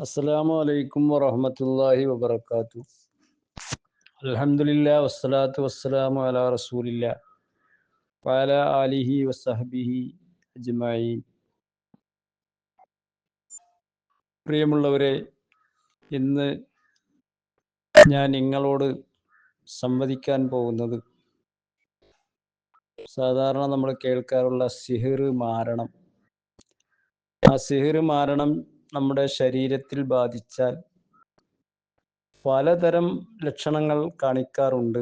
അസ്സലാമു അലൈക്കും വറഹ്മത്തുള്ളാഹി വബറകാതുഹു. അൽഹംദുലില്ലാ വസ്സലാത്തു വസ്സലാമു അലാ റസൂലില്ലാ വഅലാ ആലിഹി വസഹ്ബിഹി അജ്മഈൻ. പ്രിയമുള്ളവരെ, ഇന്ന് ഞാൻ നിങ്ങളോട് സംവദിക്കാൻ പോകുന്നത് സാധാരണ നമ്മൾ കേൾക്കാറുള്ള സിഹിർ മാരണം. ആ സിഹിർ മാരണം നമ്മുടെ ശരീരത്തിൽ ബാധിച്ചാൽ പലതരം ലക്ഷണങ്ങൾ കാണിക്കാറുണ്ട്.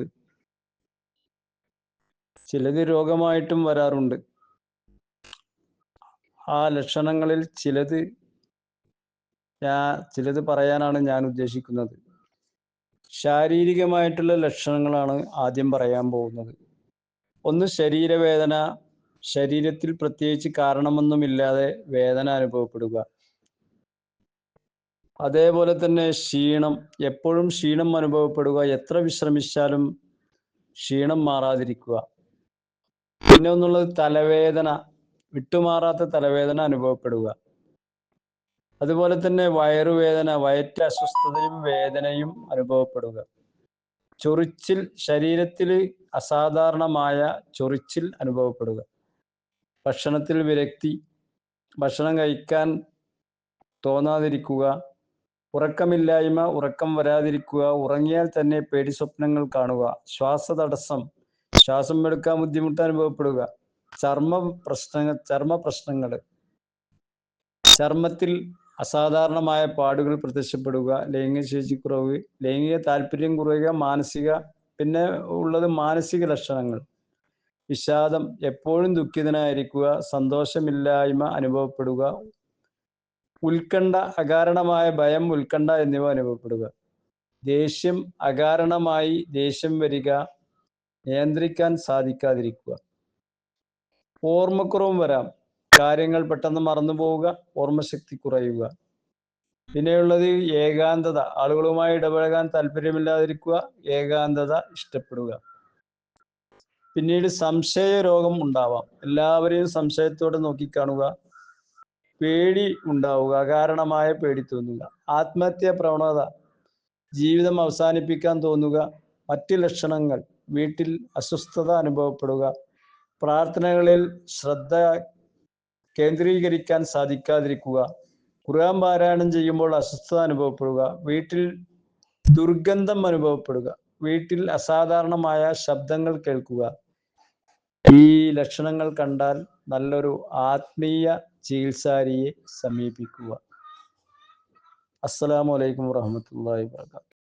ചിലത് രോഗമായിട്ടും വരാറുണ്ട്. ആ ലക്ഷണങ്ങളിൽ ചിലത് പറയാനാണ് ഞാൻ ഉദ്ദേശിക്കുന്നത്. ശാരീരികമായിട്ടുള്ള ലക്ഷണങ്ങളാണ് ആദ്യം പറയാൻ പോകുന്നത്. ഒന്ന്, ശരീരവേദന. ശരീരത്തിൽ പ്രത്യേകിച്ച് കാരണമൊന്നുമില്ലാതെ വേദന അനുഭവപ്പെടുക. അതേപോലെ തന്നെ ക്ഷീണം, എപ്പോഴും ക്ഷീണം അനുഭവപ്പെടുക, എത്ര വിശ്രമിച്ചാലും ക്ഷീണം മാറാതിരിക്കുക. പിന്നെ ഒന്നുള്ളത് തലവേദന, വിട്ടുമാറാത്ത തലവേദന അനുഭവപ്പെടുക. അതുപോലെ തന്നെ വയറുവേദന, വയറ്റ് അസ്വസ്ഥതയും വേദനയും അനുഭവപ്പെടുക. ചൊറിച്ചിൽ, ശരീരത്തിൽ അസാധാരണമായ ചൊറിച്ചിൽ അനുഭവപ്പെടുക. ഭക്ഷണത്തിൽ വിരക്തി, ഭക്ഷണം കഴിക്കാൻ തോന്നാതിരിക്കുക, ഉറക്കമില്ലായ്മ, ഉറക്കം വരാതിരിക്കുക, ഉറങ്ങിയാൽ തന്നെ പേടി സ്വപ്നങ്ങൾ കാണുക, ശ്വാസതടസ്സം, ശ്വാസം എടുക്കാൻ ബുദ്ധിമുട്ട് അനുഭവപ്പെടുക, ചർമ്മ പ്രശ്നങ്ങൾ, ചർമ്മത്തിൽ അസാധാരണമായ പാടുകൾ പ്രത്യക്ഷപ്പെടുക, ലൈംഗികശേഷിക്കുറവ്, ലൈംഗിക താല്പര്യം കുറയുക, പിന്നെ ഉള്ളത് മാനസിക ലക്ഷണങ്ങൾ. വിഷാദം, എപ്പോഴും ദുഃഖിതനായിരിക്കുക, സന്തോഷമില്ലായ്മ അനുഭവപ്പെടുക, ഉത്കണ്ഠ, അകാരണമായ ഭയം, ഉത്കണ്ഠ എന്നിവ അനുഭവപ്പെടുക. ദേഷ്യം, അകാരണമായി ദേഷ്യം വരിക, നിയന്ത്രിക്കാൻ സാധിക്കാതിരിക്കുക. ഓർമ്മക്കുറവും വരാം, കാര്യങ്ങൾ പെട്ടെന്ന് മറന്നു പോവുക, ഓർമ്മശക്തി കുറയുക. പിന്നെയുള്ളത് ഏകാന്തത, ആളുകളുമായി ഇടപഴകാൻ താല്പര്യമില്ലാതിരിക്കുക, ഏകാന്തത ഇഷ്ടപ്പെടുക. പിന്നീട് സംശയ രോഗം ഉണ്ടാവാം, എല്ലാവരെയും സംശയത്തോടെ നോക്കിക്കാണുക, പേടി ഉണ്ടാവുക, അകാരണമായ പേടി തോന്നുക, ആത്മഹത്യാ പ്രവണത, ജീവിതം അവസാനിപ്പിക്കാൻ തോന്നുക. മറ്റ് ലക്ഷണങ്ങൾ, വീട്ടിൽ അസ്വസ്ഥത അനുഭവപ്പെടുക, പ്രാർത്ഥനകളിൽ ശ്രദ്ധ കേന്ദ്രീകരിക്കാൻ സാധിക്കാതിരിക്കുക, ഖുർആൻ പാരായണം ചെയ്യുമ്പോൾ അസ്വസ്ഥത അനുഭവപ്പെടുക, വീട്ടിൽ ദുർഗന്ധം അനുഭവപ്പെടുക, വീട്ടിൽ അസാധാരണമായ ശബ്ദങ്ങൾ കേൾക്കുക. ഈ ലക്ഷണങ്ങൾ കണ്ടാൽ നല്ലൊരു ആത്മീയ ചികിത്സാരിയെ സമീപിക്കുക. അസ്സലാമു അലൈക്കും വറഹ്മത്തുള്ളാഹി വബറകാതുഹു.